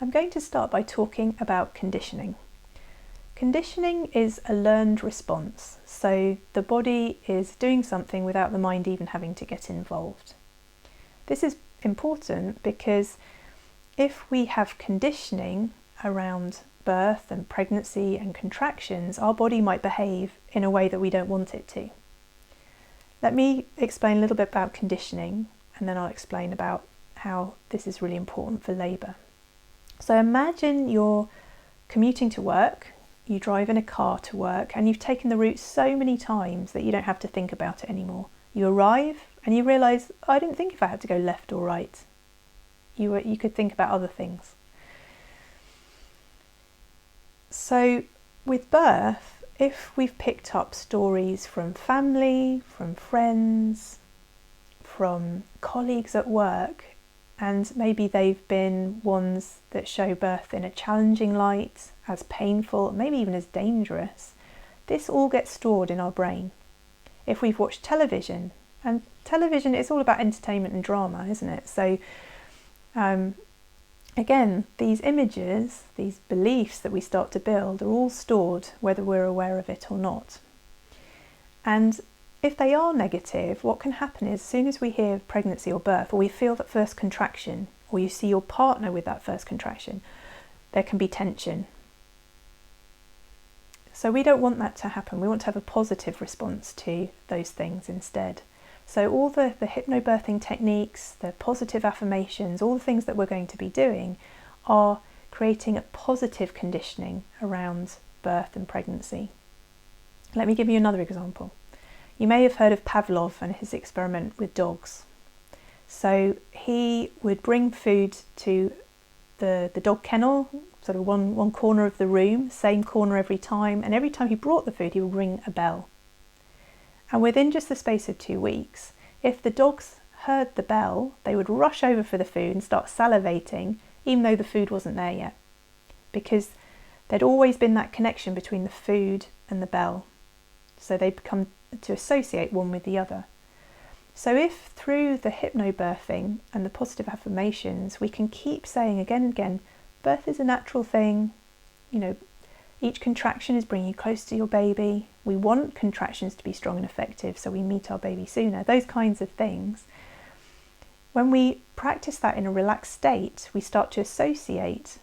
I'm going to start by talking about conditioning. Conditioning is a learned response, so the body is doing something without the mind even having to get involved. This is important because if we have conditioning around birth and pregnancy and contractions, our body might behave in a way that we don't want it to. Let me explain a little bit about conditioning, and then I'll explain about how this is really important for labour. So imagine you're commuting to work, you drive in a car to work, and you've taken the route so many times that you don't have to think about it anymore. You arrive and you realise, I didn't think if I had to go left or right. You could think about other things. So with birth, if we've picked up stories from family, from friends, from colleagues at work, and maybe they've been ones that show birth in a challenging light, as painful, maybe even as dangerous, this all gets stored in our brain. If we've watched television, and television is all about entertainment and drama, isn't it? So again, these images, these beliefs that we start to build are all stored whether we're aware of it or not. And if they are negative, what can happen is as soon as we hear pregnancy or birth, or we feel that first contraction, or you see your partner with that first contraction, there can be tension. So we don't want that to happen. We want to have a positive response to those things instead. So all the hypnobirthing techniques, the positive affirmations, all the things that we're going to be doing are creating a positive conditioning around birth and pregnancy. Let me give you another example. You may have heard of Pavlov and his experiment with dogs. So he would bring food to the dog kennel, sort of one corner of the room, same corner every time, and every time he brought the food he would ring a bell. And within just the space of 2 weeks, if the dogs heard the bell, they would rush over for the food and start salivating, even though the food wasn't there yet, because there'd always been that connection between the food and the bell. So they'd become to associate one with the other. So if through the hypnobirthing and the positive affirmations we can keep saying again and again, birth is a natural thing, each contraction is bringing you close to your baby, we want contractions to be strong and effective so we meet our baby sooner, those kinds of things. When we practice that in a relaxed state, we start to associate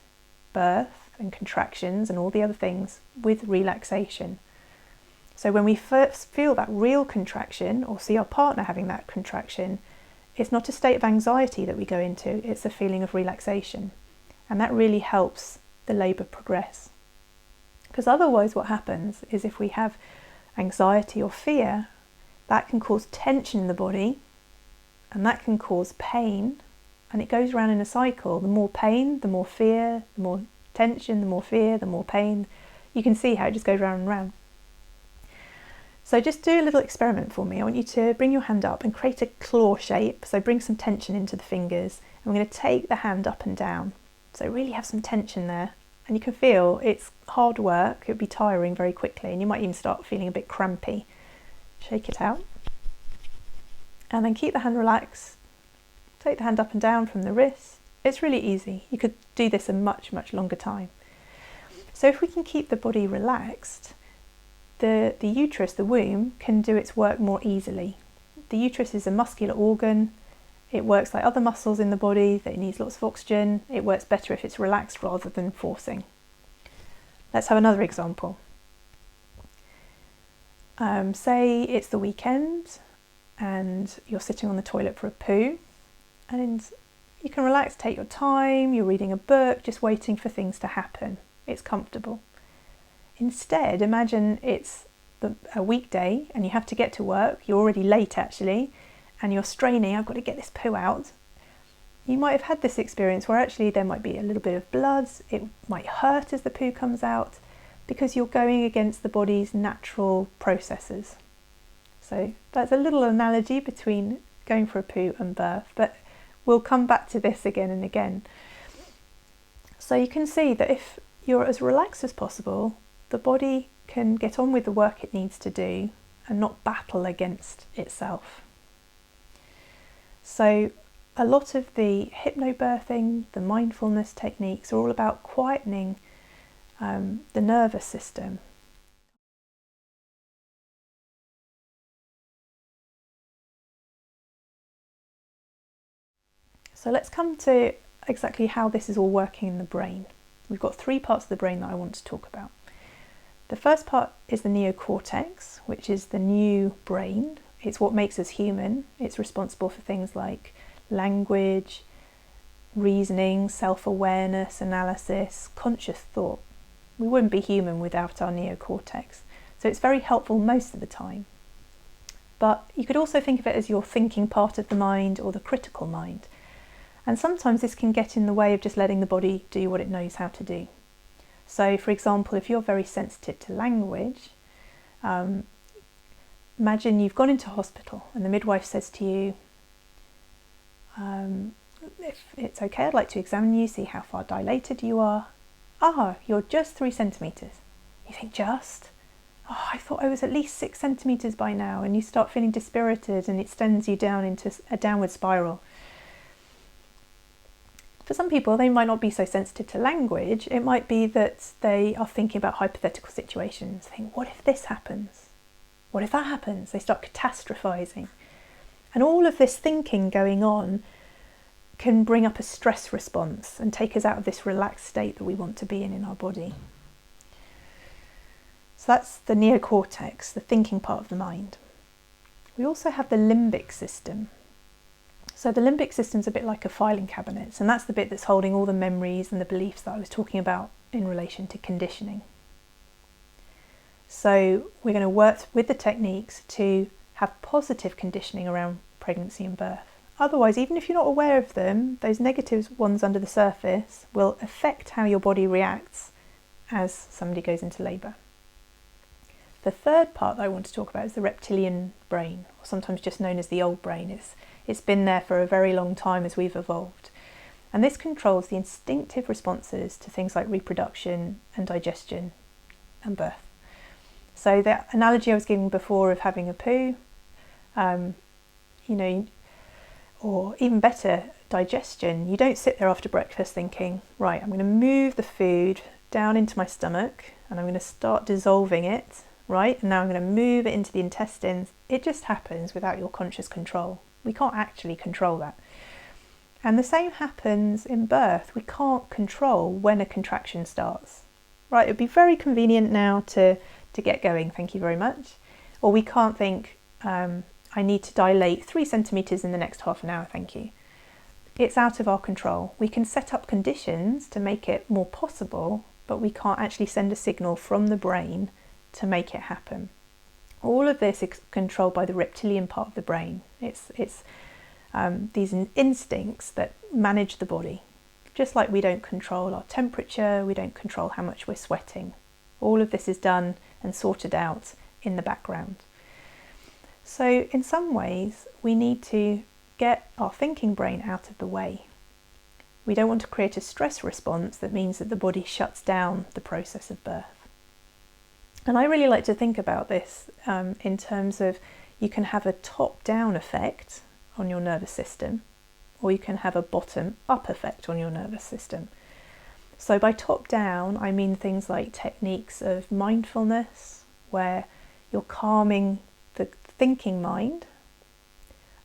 birth and contractions and all the other things with relaxation. So when we first feel that real contraction or see our partner having that contraction, it's not a state of anxiety that we go into, it's a feeling of relaxation. And that really helps the labour progress. Because otherwise what happens is if we have anxiety or fear, that can cause tension in the body and that can cause pain, and it goes around in a cycle. The more pain, the more fear, the more tension, the more fear, the more pain. You can see how it just goes round and round. So just do a little experiment for me. I want you to bring your hand up and create a claw shape. So bring some tension into the fingers. And we're going to take the hand up and down. So really have some tension there. And you can feel it's hard work. It would be tiring very quickly. And you might even start feeling a bit crampy. Shake it out. And then keep the hand relaxed. Take the hand up and down from the wrist. It's really easy. You could do this a much, much longer time. So if we can keep the body relaxed, the uterus, the womb, can do its work more easily. The uterus is a muscular organ. It works like other muscles in the body, that it needs lots of oxygen. It works better if it's relaxed rather than forcing. Let's have another example. Say it's the weekend and you're sitting on the toilet for a poo, and you can relax, take your time, you're reading a book, just waiting for things to happen. It's comfortable. Instead, imagine it's a weekday and you have to get to work. You're already late actually, and you're straining, I've got to get this poo out. You might have had this experience where actually there might be a little bit of blood, it might hurt as the poo comes out, because you're going against the body's natural processes. So that's a little analogy between going for a poo and birth, but we'll come back to this again and again. So you can see that if you're as relaxed as possible, the body can get on with the work it needs to do and not battle against itself. So a lot of the hypnobirthing, the mindfulness techniques are all about quietening the nervous system. So let's come to exactly how this is all working in the brain. We've got three parts of the brain that I want to talk about. The first part is the neocortex, which is the new brain. It's what makes us human. It's responsible for things like language, reasoning, self-awareness, analysis, conscious thought. We wouldn't be human without our neocortex. So it's very helpful most of the time. But you could also think of it as your thinking part of the mind or the critical mind. And sometimes this can get in the way of just letting the body do what it knows how to do. So, for example, if you're very sensitive to language, imagine you've gone into hospital and the midwife says to you, if it's okay, I'd like to examine you, see how far dilated you are. Ah, you're just 3 centimetres. You think, just? Oh, I thought I was at least 6 centimetres by now. And you start feeling dispirited and it sends you down into a downward spiral. For some people, they might not be so sensitive to language. It might be that they are thinking about hypothetical situations. Think, what if this happens? What if that happens? They start catastrophizing. And all of this thinking going on can bring up a stress response and take us out of this relaxed state that we want to be in our body. So that's the neocortex, the thinking part of the mind. We also have the limbic system. So the limbic system's a bit like a filing cabinet, and that's the bit that's holding all the memories and the beliefs that I was talking about in relation to conditioning. So we're going to work with the techniques to have positive conditioning around pregnancy and birth. Otherwise, even if you're not aware of them, those negative ones under the surface will affect how your body reacts as somebody goes into labour. The third part that I want to talk about is the reptilian brain, or sometimes just known as the old brain. It's been there for a very long time as we've evolved. And this controls the instinctive responses to things like reproduction and digestion and birth. So the analogy I was giving before of having a poo, or even better, digestion. You don't sit there after breakfast thinking, right, I'm going to move the food down into my stomach and I'm going to start dissolving it, right? And now I'm going to move it into the intestines. It just happens without your conscious control. We can't actually control that. And the same happens in birth. We can't control when a contraction starts. Right, it would be very convenient now to get going, thank you very much. Or we can't think, I need to dilate 3 centimetres in the next half an hour, thank you. It's out of our control. We can set up conditions to make it more possible, but we can't actually send a signal from the brain to make it happen. All of this is controlled by the reptilian part of the brain. It's these instincts that manage the body. Just like we don't control our temperature, we don't control how much we're sweating. All of this is done and sorted out in the background. So in some ways, we need to get our thinking brain out of the way. We don't want to create a stress response that means that the body shuts down the process of birth. And I really like to think about this in terms of you can have a top-down effect on your nervous system, or you can have a bottom-up effect on your nervous system. So by top-down, I mean things like techniques of mindfulness, where you're calming the thinking mind.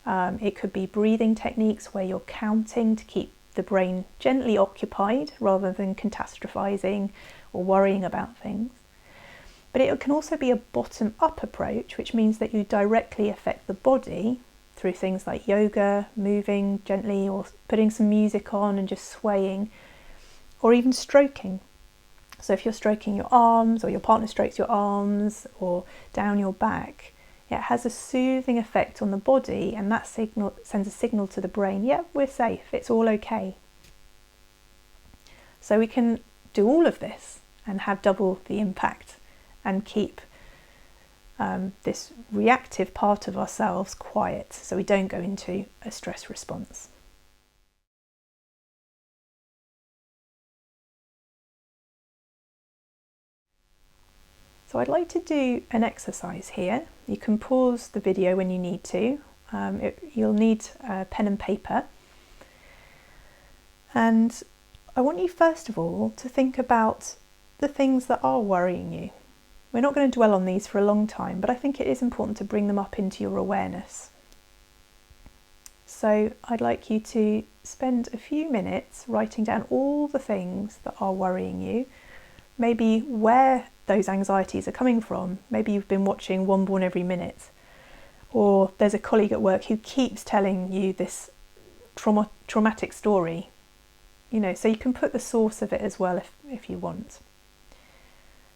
It could be breathing techniques where you're counting to keep the brain gently occupied rather than catastrophizing or worrying about things. But it can also be a bottom-up approach, which means that you directly affect the body through things like yoga, moving gently, or putting some music on and just swaying, or even stroking. So if you're stroking your arms, or your partner strokes your arms, or down your back, it has a soothing effect on the body, and that signal sends a signal to the brain, yeah, we're safe, it's all okay. So we can do all of this and have double the impact and keep this reactive part of ourselves quiet so we don't go into a stress response. So I'd like to do an exercise here. You can pause the video when you need to. You'll need pen and paper, And I want you first of all to think about the things that are worrying you. We're not going to dwell on these for a long time, but I think it is important to bring them up into your awareness. So I'd like you to spend a few minutes writing down all the things that are worrying you, maybe where those anxieties are coming from. Maybe you've been watching One Born Every Minute, or there's a colleague at work who keeps telling you this traumatic story. So you can put the source of it as well if you want.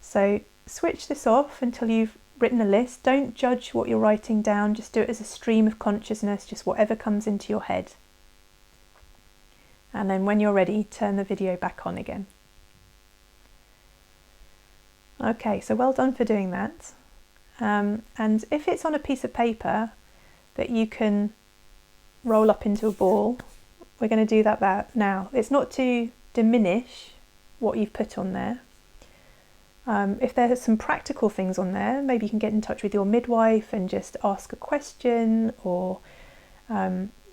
So switch this off until you've written a list. Don't judge what you're writing down, just do it as a stream of consciousness, just whatever comes into your head. And then when you're ready, turn the video back on again. Okay, so well done for doing that. And if it's on a piece of paper that you can roll up into a ball, we're going to do that now. It's not to diminish what you've put on there. If there are some practical things on there, maybe you can get in touch with your midwife and just ask a question, or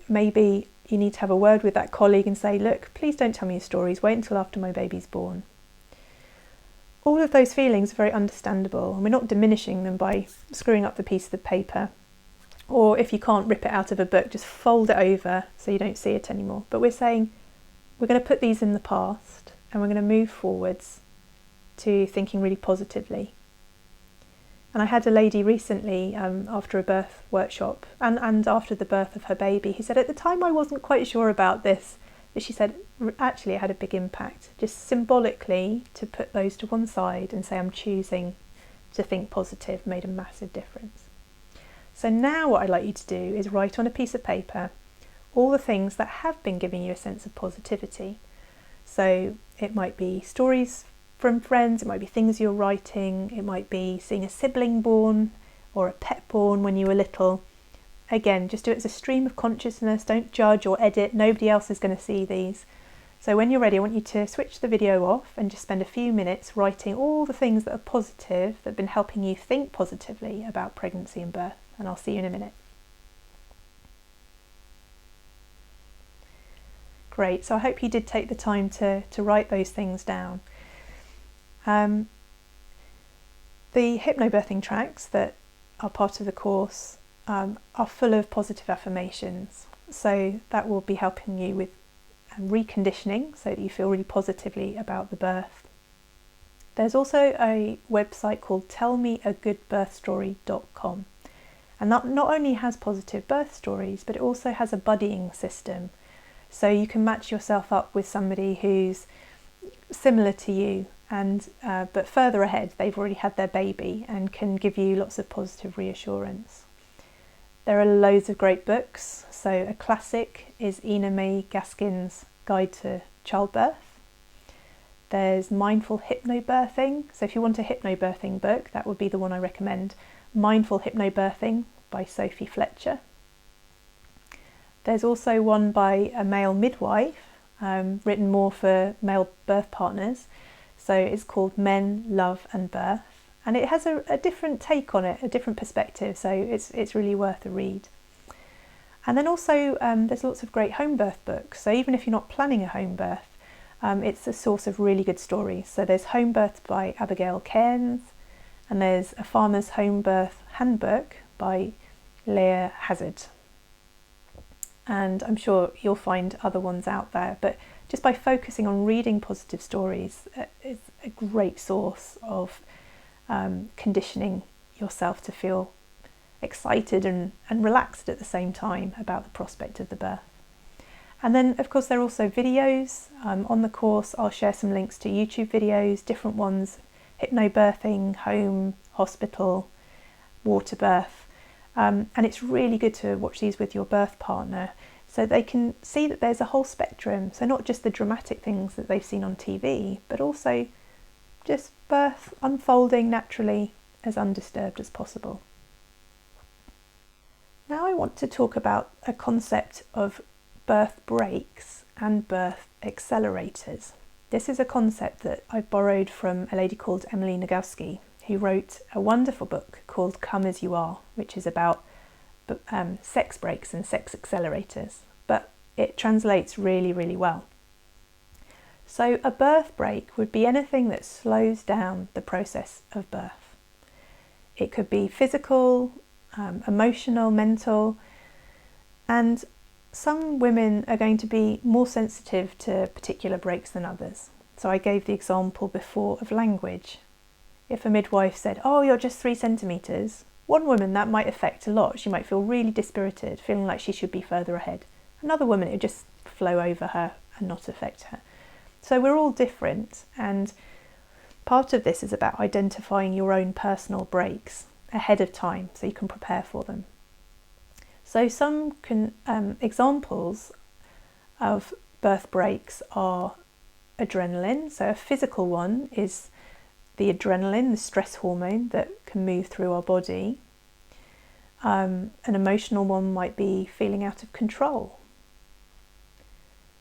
maybe you need to have a word with that colleague and say, look, please don't tell me your stories, wait until after my baby's born. All of those feelings are very understandable, and we're not diminishing them by screwing up the piece of the paper. Or if you can't rip it out of a book, just fold it over so you don't see it anymore. But we're saying we're going to put these in the past and we're going to move forwards to thinking really positively. And I had a lady recently after a birth workshop and after the birth of her baby, who said, at the time I wasn't quite sure about this, but she said actually it had a big impact. Just symbolically to put those to one side and say I'm choosing to think positive made a massive difference. So now what I'd like you to do is write on a piece of paper all the things that have been giving you a sense of positivity. So it might be stories from friends, it might be things you're writing, it might be seeing a sibling born or a pet born when you were little. Again, just do it as a stream of consciousness, don't judge or edit, nobody else is going to see these. So when you're ready, I want you to switch the video off and just spend a few minutes writing all the things that are positive, that have been helping you think positively about pregnancy and birth. And I'll see you in a minute. Great, so I hope you did take the time to write those things down. The hypnobirthing tracks that are part of the course are full of positive affirmations. So that will be helping you with reconditioning so that you feel really positively about the birth. There's also a website called tellmeagoodbirthstory.com. And that not only has positive birth stories, but it also has a buddying system. So you can match yourself up with somebody who's similar to you, and but further ahead, they've already had their baby and can give you lots of positive reassurance. There are loads of great books. So a classic is Ina May Gaskin's Guide to Childbirth. There's Mindful Hypnobirthing. So if you want a hypnobirthing book, that would be the one I recommend. Mindful Hypnobirthing by Sophie Fletcher. There's also one by a male midwife, written more for male birth partners. So it's called Men, Love and Birth. And it has a different take on it, a different perspective. So it's really worth a read. And then also there's lots of great home birth books. So even if you're not planning a home birth, it's a source of really good stories. So there's Home Birth by Abigail Cairns. And there's A Farmer's Home Birth Handbook by Leah Hazard. And I'm sure you'll find other ones out there, but just by focusing on reading positive stories is a great source of conditioning yourself to feel excited and relaxed at the same time about the prospect of the birth. And then of course there are also videos. On the course I'll share some links to YouTube videos, different ones, hypnobirthing, home, hospital, water birth. And it's really good to watch these with your birth partner so they can see that there's a whole spectrum. So not just the dramatic things that they've seen on TV, but also just birth unfolding naturally as undisturbed as possible. Now I want to talk about a concept of birth breaks and birth accelerators. This is a concept that I borrowed from a lady called Emily Nagoski, who wrote a wonderful book called Come As You Are, which is about sex breaks and sex accelerators, but it translates really, really well. So a birth break would be anything that slows down the process of birth. It could be physical, emotional, mental, and some women are going to be more sensitive to particular breaks than others. So I gave the example before of language. If a midwife said, "Oh, you're just 3 centimetres," one woman that might affect a lot. She might feel really dispirited, feeling like she should be further ahead. Another woman, it would just flow over her and not affect her. So we're all different, and part of this is about identifying your own personal breaks ahead of time so you can prepare for them. So some examples of birth breaks are adrenaline. So a physical one is the adrenaline, the stress hormone that can move through our body. An emotional one might be feeling out of control.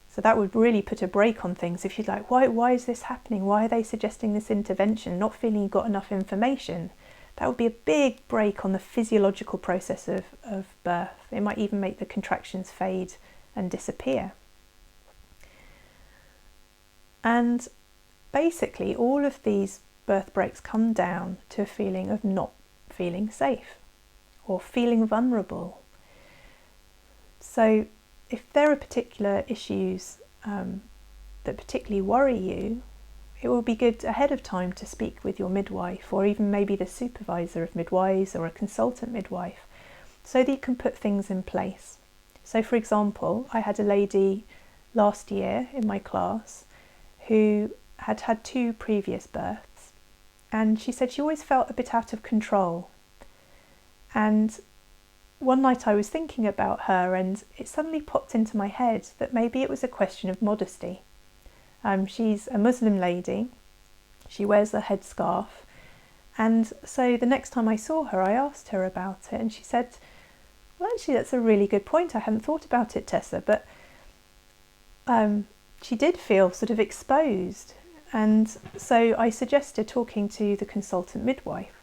So that would really put a brake on things. If you're like, why is this happening? Why are they suggesting this intervention? Not feeling you've got enough information. That would be a big brake on the physiological process of birth. It might even make the contractions fade and disappear. And basically all of these birth breaks come down to a feeling of not feeling safe or feeling vulnerable. So if there are particular issues that particularly worry you, it will be good ahead of time to speak with your midwife, or even maybe the supervisor of midwives or a consultant midwife, so that you can put things in place. So for example, I had a lady last year in my class who had had 2 previous births, and she said she always felt a bit out of control. And one night I was thinking about her, and it suddenly popped into my head that maybe it was a question of modesty. She's a Muslim lady, she wears a headscarf, and so the next time I saw her I asked her about it, and she said, "Well, actually that's a really good point, I hadn't thought about it, Tessa, but she did feel sort of exposed." And so I suggested talking to the consultant midwife,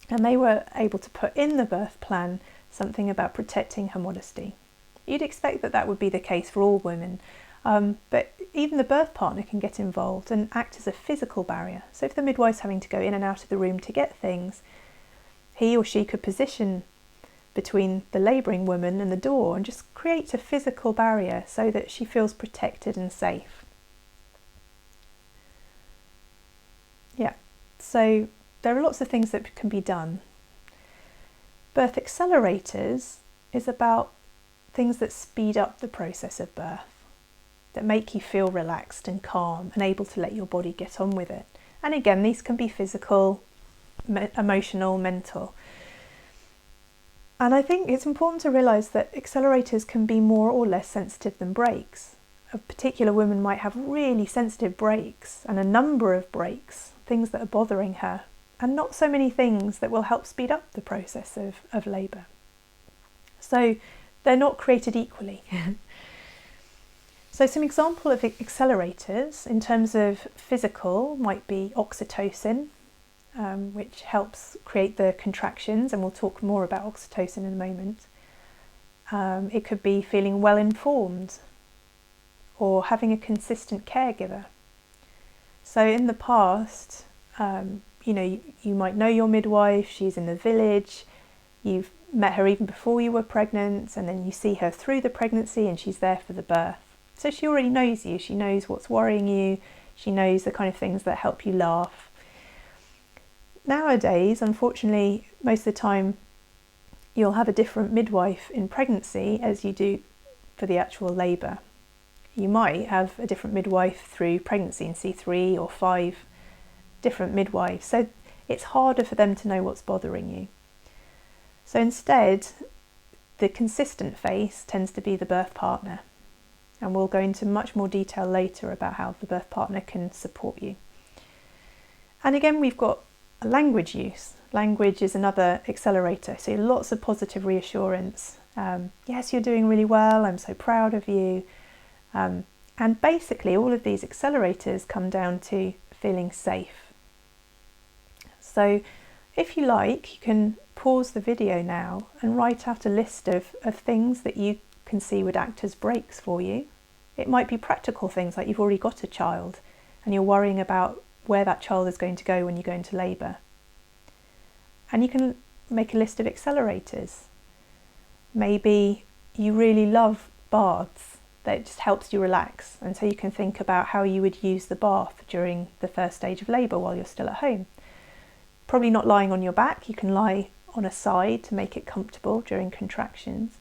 and they were able to put in the birth plan something about protecting her modesty. You'd expect that that would be the case for all women, but even the birth partner can get involved and act as a physical barrier. So if the midwife's having to go in and out of the room to get things, he or she could position between the labouring woman and the door and just create a physical barrier so that she feels protected and safe. Yeah, so there are lots of things that can be done. Birth accelerators is about things that speed up the process of birth, that make you feel relaxed and calm and able to let your body get on with it. And again, these can be physical, emotional, mental. And I think it's important to realise that accelerators can be more or less sensitive than brakes. A particular woman might have really sensitive brakes and a number of brakes, things that are bothering her, and not so many things that will help speed up the process of labour. So they're not created equally. So some example of accelerators in terms of physical might be oxytocin, which helps create the contractions, and we'll talk more about oxytocin in a moment. It could be feeling well informed or having a consistent caregiver. So in the past, you might know your midwife, she's in the village, you've met her even before you were pregnant, and then you see her through the pregnancy and she's there for the birth. So she already knows you, she knows what's worrying you, she knows the kind of things that help you laugh. Nowadays, unfortunately, most of the time you'll have a different midwife in pregnancy as you do for the actual labour. You might have a different midwife through pregnancy and see 3 or 5 different midwives, so it's harder for them to know what's bothering you. So instead, the consistent face tends to be the birth partner, and we'll go into much more detail later about how the birth partner can support you. And again, we've got language use. Language is another accelerator, so lots of positive reassurance. Yes, you're doing really well, I'm so proud of you. And basically all of these accelerators come down to feeling safe. So if you like, you can pause the video now and write out a list of things that you can see would act as brakes for you. It might be practical things like you've already got a child and you're worrying about where that child is going to go when you go into labour. And you can make a list of accelerators. Maybe you really love baths, that just helps you relax, and so you can think about how you would use the bath during the first stage of labour while you're still at home. Probably not lying on your back, you can lie on a side to make it comfortable during contractions.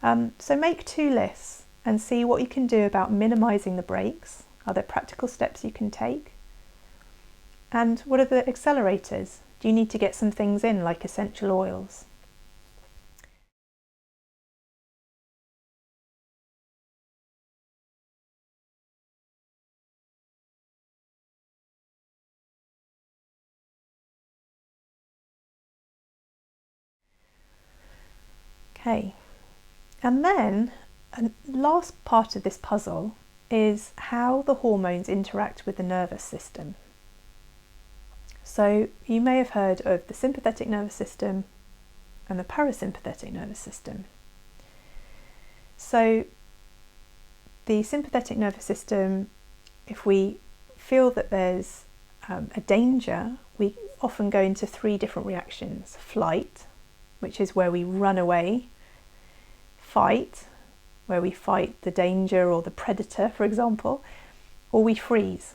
So make 2 lists and see what you can do about minimising the breaks. Are there practical steps you can take? And what are the accelerators? Do you need to get some things in, like essential oils? Okay, and then a last part of this puzzle is how the hormones interact with the nervous system. So you may have heard of the sympathetic nervous system and the parasympathetic nervous system. So the sympathetic nervous system, if we feel that there's a danger, we often go into 3 different reactions. Flight, which is where we run away. Fight, where we fight the danger or the predator, for example. Or we freeze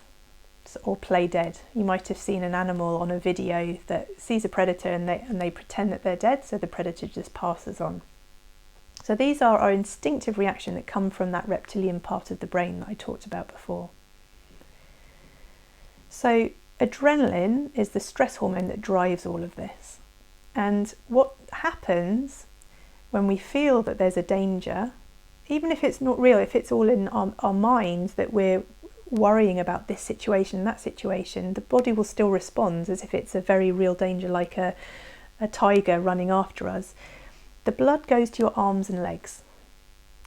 or play dead. You might have seen an animal on a video that sees a predator and they pretend that they're dead, so the predator just passes on. So these are our instinctive reactions that come from that reptilian part of the brain that I talked about before. So adrenaline is the stress hormone that drives all of this. And what happens when we feel that there's a danger, even if it's not real, if it's all in our mind that we're worrying about this situation, that situation, the body will still respond as if it's a very real danger, like a tiger running after us. The blood goes to your arms and legs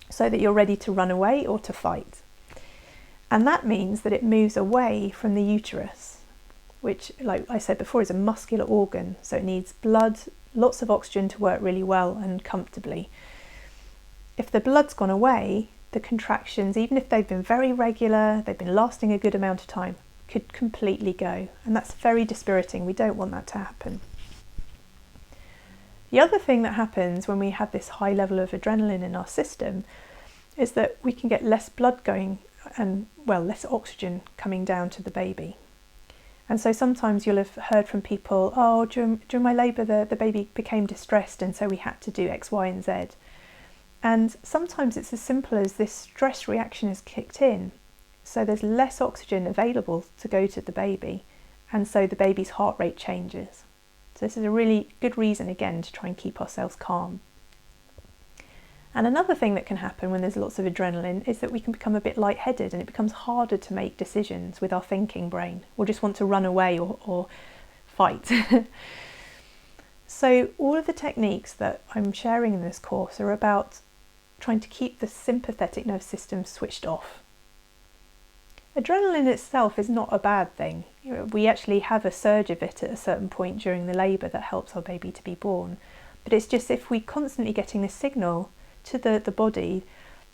so that you're ready to run away or to fight. And that means that it moves away from the uterus, which, like I said before, is a muscular organ. So it needs blood, lots of oxygen to work really well and comfortably. If the blood's gone away, the contractions, even if they've been very regular, they've been lasting a good amount of time, could completely go. And that's very dispiriting. We don't want that to happen. The other thing that happens when we have this high level of adrenaline in our system is that we can get less blood going and, well, less oxygen coming down to the baby. And so sometimes you'll have heard from people, oh, during my labour the baby became distressed and so we had to do X, Y and Z. And sometimes it's as simple as this stress reaction has kicked in. So there's less oxygen available to go to the baby, and so the baby's heart rate changes. So this is a really good reason, again, to try and keep ourselves calm. And another thing that can happen when there's lots of adrenaline is that we can become a bit lightheaded and it becomes harder to make decisions with our thinking brain. We'll just want to run away or fight. So all of the techniques that I'm sharing in this course are about trying to keep the sympathetic nervous system switched off. Adrenaline itself is not a bad thing. We actually have a surge of it at a certain point during the labour that helps our baby to be born. But it's just if we're constantly getting this signal to the body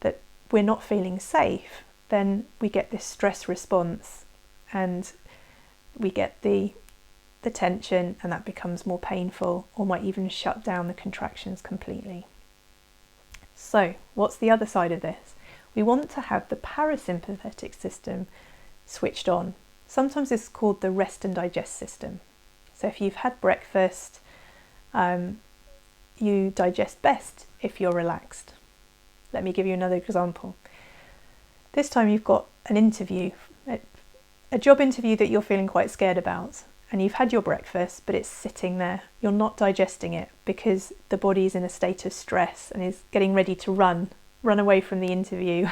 that we're not feeling safe, then we get this stress response and we get the tension, and that becomes more painful or might even shut down the contractions completely. So what's the other side of this? We want to have the parasympathetic system switched on. Sometimes it's called the rest and digest system. So if you've had breakfast, you digest best if you're relaxed. Let me give you another example. This time you've got an interview, a job interview that you're feeling quite scared about, and you've had your breakfast, but it's sitting there. You're not digesting it because the body's in a state of stress and is getting ready to run away from the interview.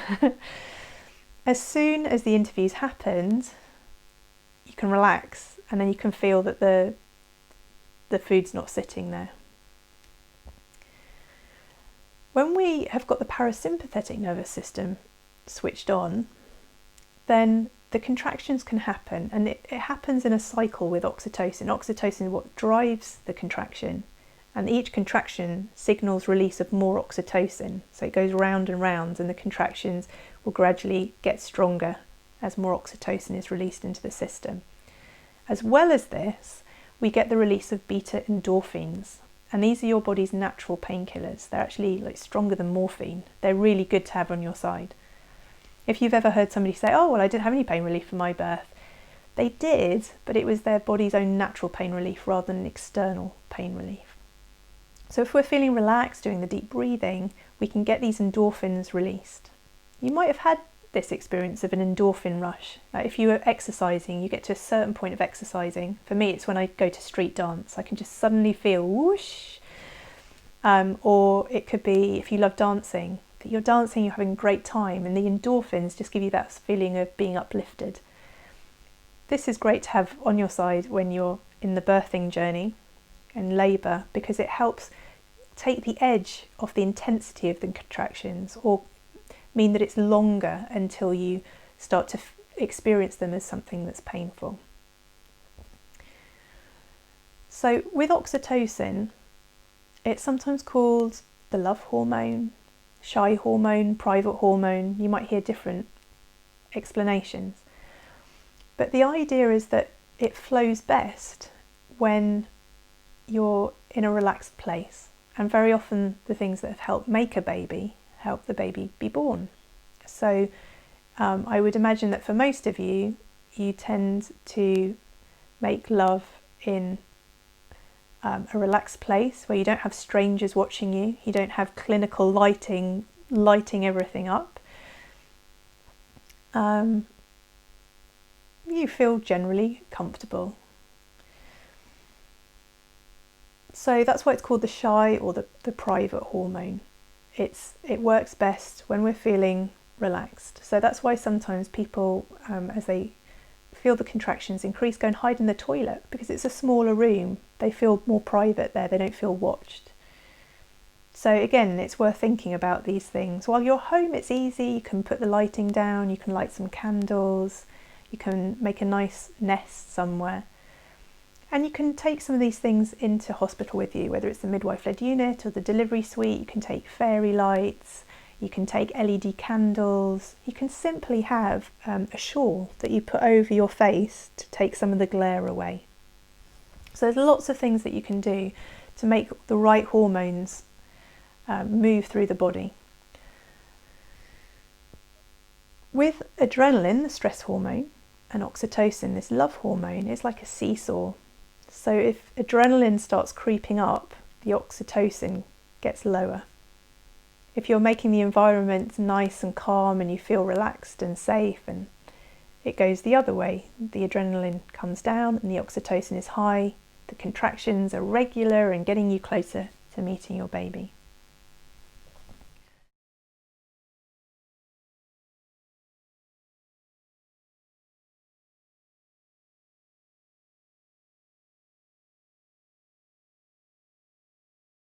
As soon as the interview's happened, you can relax, and then you can feel that the food's not sitting there. When we have got the parasympathetic nervous system switched on, then the contractions can happen, and it happens in a cycle with oxytocin. Oxytocin is what drives the contraction, and each contraction signals release of more oxytocin. So it goes round and round, and the contractions will gradually get stronger as more oxytocin is released into the system. As well as this, we get the release of beta endorphins, and these are your body's natural painkillers. They're actually like stronger than morphine. They're really good to have on your side. If you've ever heard somebody say, oh, well, I didn't have any pain relief for my birth, they did, but it was their body's own natural pain relief rather than external pain relief. So if we're feeling relaxed, doing the deep breathing, we can get these endorphins released. You might have had this experience of an endorphin rush. Like if you were exercising, you get to a certain point of exercising. For me, it's when I go to street dance. I can just suddenly feel whoosh. Or it could be if you love dancing, that you're dancing, you're having a great time, and the endorphins just give you that feeling of being uplifted. This is great to have on your side when you're in the birthing journey and labour, because it helps take the edge off the intensity of the contractions, or mean that it's longer until you start to experience them as something that's painful. So with oxytocin, it's sometimes called the love hormone, shy hormone, private hormone. You might hear different explanations. But the idea is that it flows best when you're in a relaxed place. And very often the things that have helped make a baby help the baby be born. So I would imagine that for most of you, you tend to make love in a relaxed place where you don't have strangers watching you, you don't have clinical lighting everything up. You feel generally comfortable. So that's why it's called the shy or the private hormone. It works best when we're feeling relaxed. So that's why sometimes people, as they feel the contractions increase, go and hide in the toilet, because it's a smaller room. They feel more private there. They don't feel watched. So again, it's worth thinking about these things. While you're home, it's easy. You can put the lighting down. You can light some candles. You can make a nice nest somewhere. And you can take some of these things into hospital with you, whether it's the midwife-led unit or the delivery suite. You can take fairy lights, you can take LED candles, you can simply have a shawl that you put over your face to take some of the glare away. So there's lots of things that you can do to make the right hormones move through the body. With adrenaline, the stress hormone, and oxytocin, this love hormone, is like a seesaw. So if adrenaline starts creeping up, the oxytocin gets lower. If you're making the environment nice and calm and you feel relaxed and safe, and it goes the other way, the adrenaline comes down and the oxytocin is high, the contractions are regular and getting you closer to meeting your baby.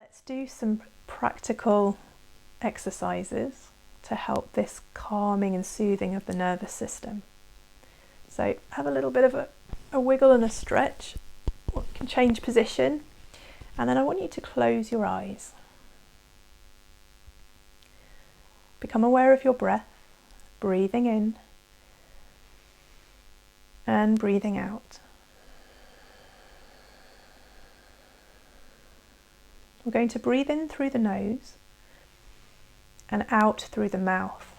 Let's do some practical exercises to help this calming and soothing of the nervous system. So have a little bit of a wiggle and a stretch. You can change position, and then I want you to close your eyes. Become aware of your breath, breathing in and breathing out. We're going to breathe in through the nose and out through the mouth.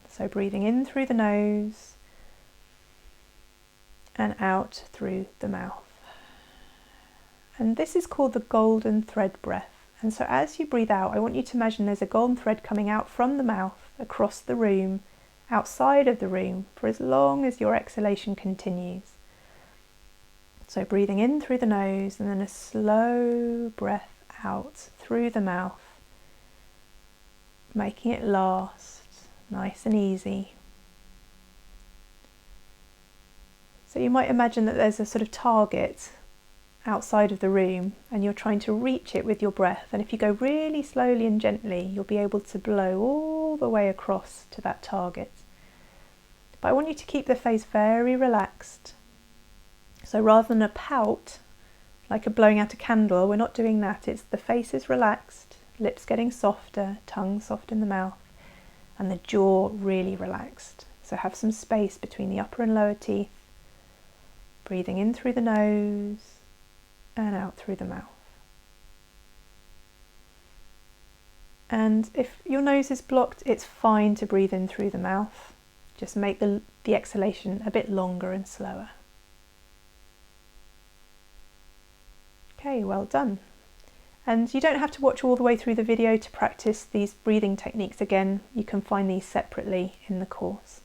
So breathing in through the nose and out through the mouth. And this is called the golden thread breath. And so as you breathe out, I want you to imagine there's a golden thread coming out from the mouth, across the room, outside of the room, for as long as your exhalation continues. So breathing in through the nose and then a slow breath out through the mouth, making it last, nice and easy. So you might imagine that there's a sort of target outside of the room and you're trying to reach it with your breath, and if you go really slowly and gently, you'll be able to blow all the way across to that target. But I want you to keep the face very relaxed. So rather than a pout, like a blowing out a candle, we're not doing that. It's the face is relaxed, lips getting softer, tongue soft in the mouth, and the jaw really relaxed. So have some space between the upper and lower teeth, breathing in through the nose and out through the mouth. And if your nose is blocked, it's fine to breathe in through the mouth. Just make the exhalation a bit longer and slower. Okay, well done. And you don't have to watch all the way through the video to practice these breathing techniques again. You can find these separately in the course.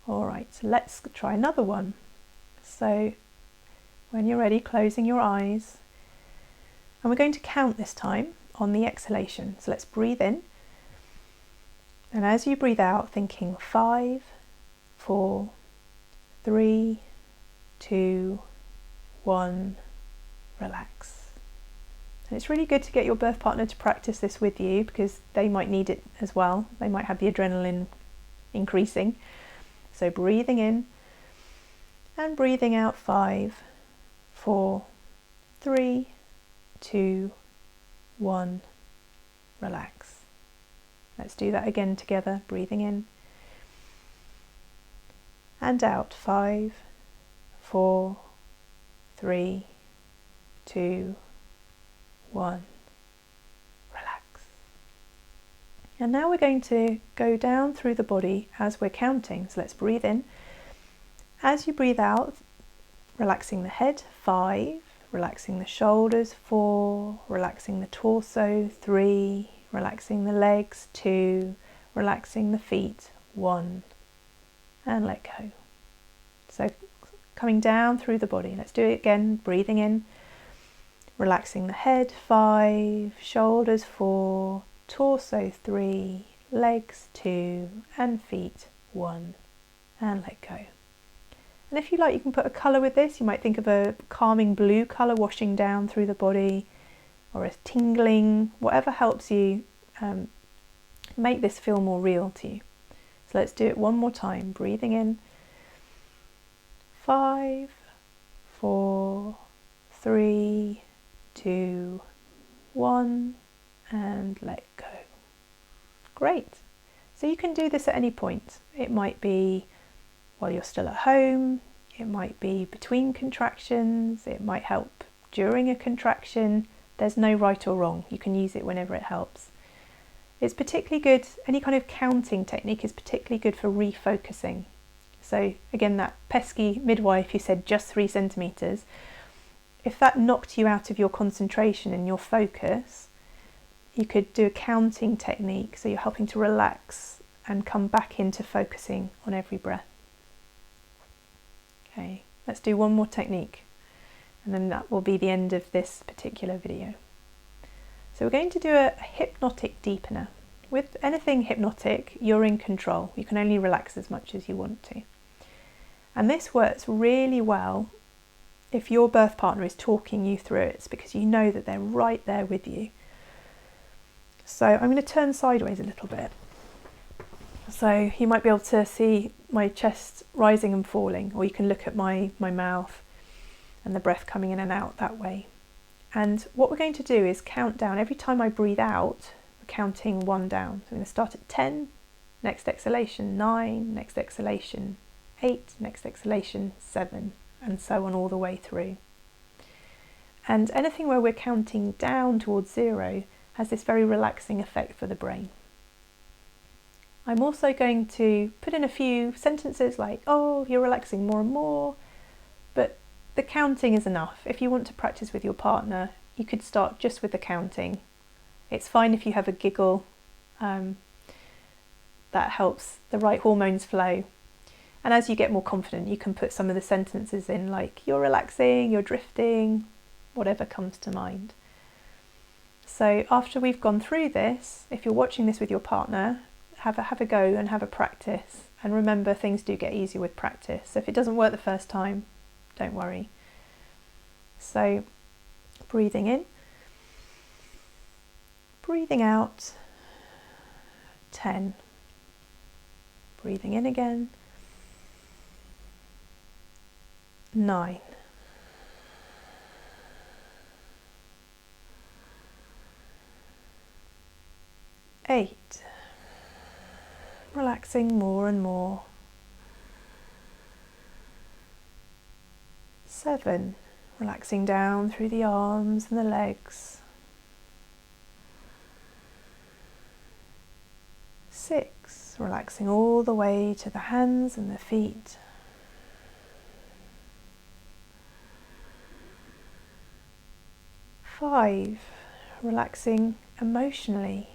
All right, so let's try another one. So when you're ready, closing your eyes. And we're going to count this time on the exhalation. So let's breathe in. And as you breathe out, thinking 5, 4, 3, 2, 1, relax. And it's really good to get your birth partner to practice this with you because they might need it as well. They might have the adrenaline increasing. So breathing in and breathing out 5, 4, 3, 2, 1, relax. Let's do that again together, breathing in and out 5, 4, 3, 2, 1, relax. And now we're going to go down through the body as we're counting. So let's breathe in. As you breathe out, relaxing the head, 5, relaxing the shoulders, 4, relaxing the torso, 3, relaxing the legs, 2, relaxing the feet, 1, and let go. So coming down through the body. Let's do it again, breathing in, relaxing the head, 5, shoulders, 4, torso, 3, legs, 2, and feet, 1, and let go. And if you like, you can put a colour with this. You might think of a calming blue colour washing down through the body, or a tingling, whatever helps you make this feel more real to you. So let's do it one more time, breathing in, 5, 4, 3, 2, 1, and let go. Great. So you can do this at any point. It might be while you're still at home, it might be between contractions, it might help during a contraction. There's no right or wrong. You can use it whenever it helps. It's particularly good, any kind of counting technique is particularly good for refocusing. So again, that pesky midwife who said just 3 centimetres, if that knocked you out of your concentration and your focus, you could do a counting technique, so you're helping to relax and come back into focusing on every breath. Okay, let's do one more technique, and then that will be the end of this particular video. So we're going to do a hypnotic deepener. With anything hypnotic, you're in control. You can only relax as much as you want to. And this works really well if your birth partner is talking you through it, because you know that they're right there with you. So I'm going to turn sideways a little bit. So you might be able to see my chest rising and falling, or you can look at my mouth and the breath coming in and out that way. And what we're going to do is count down. Every time I breathe out, we're counting 1 down. So I'm going to start at 10, next exhalation 9, next exhalation 8, next exhalation 7, and so on all the way through. And anything where we're counting down towards 0 has this very relaxing effect for the brain. I'm also going to put in a few sentences like, oh, you're relaxing more and more, but the counting is enough. If you want to practice with your partner, you could start just with the counting. It's fine if you have a giggle. That helps the right hormones flow. And as you get more confident, you can put some of the sentences in like, you're relaxing, you're drifting, whatever comes to mind. So after we've gone through this, if you're watching this with your partner, have a go and have a practice. And remember, things do get easier with practice. So if it doesn't work the first time, don't worry. So breathing in, breathing out, 10. Breathing in again, 9. 8. 8. Relaxing more and more. 7. Relaxing down through the arms and the legs. 6. Relaxing all the way to the hands and the feet. 5. Relaxing emotionally.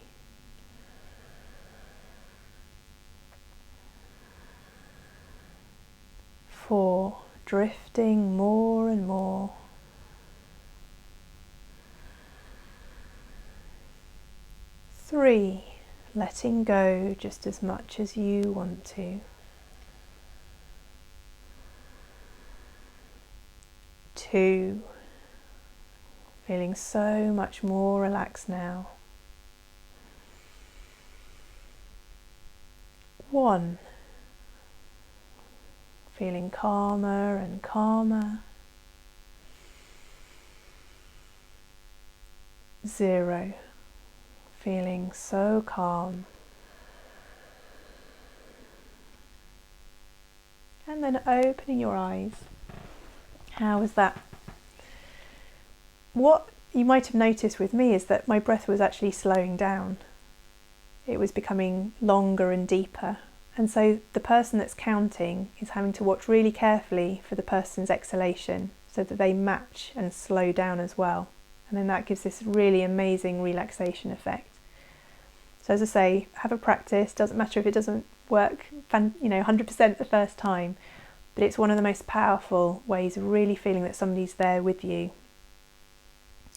4. Drifting more and more. 3. Letting go just as much as you want to. 2. Feeling so much more relaxed now. 1. Feeling calmer and calmer. 0. Feeling so calm. And then opening your eyes. How was that? What you might have noticed with me is that my breath was actually slowing down. It was becoming longer and deeper. And so the person that's counting is having to watch really carefully for the person's exhalation so that they match and slow down as well. And then that gives this really amazing relaxation effect. So as I say, have a practice. Doesn't matter if it doesn't work 100% the first time, but it's one of the most powerful ways of really feeling that somebody's there with you.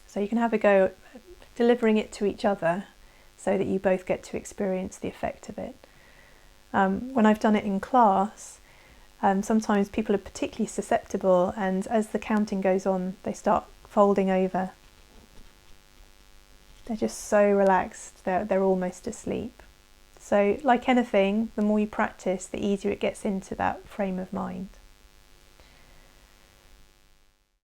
So you can have a go at delivering it to each other so that you both get to experience the effect of it. When I've done it in class, sometimes people are particularly susceptible, and as the counting goes on, they start folding over. They're just so relaxed, they're almost asleep. So like anything, the more you practice, the easier it gets into that frame of mind.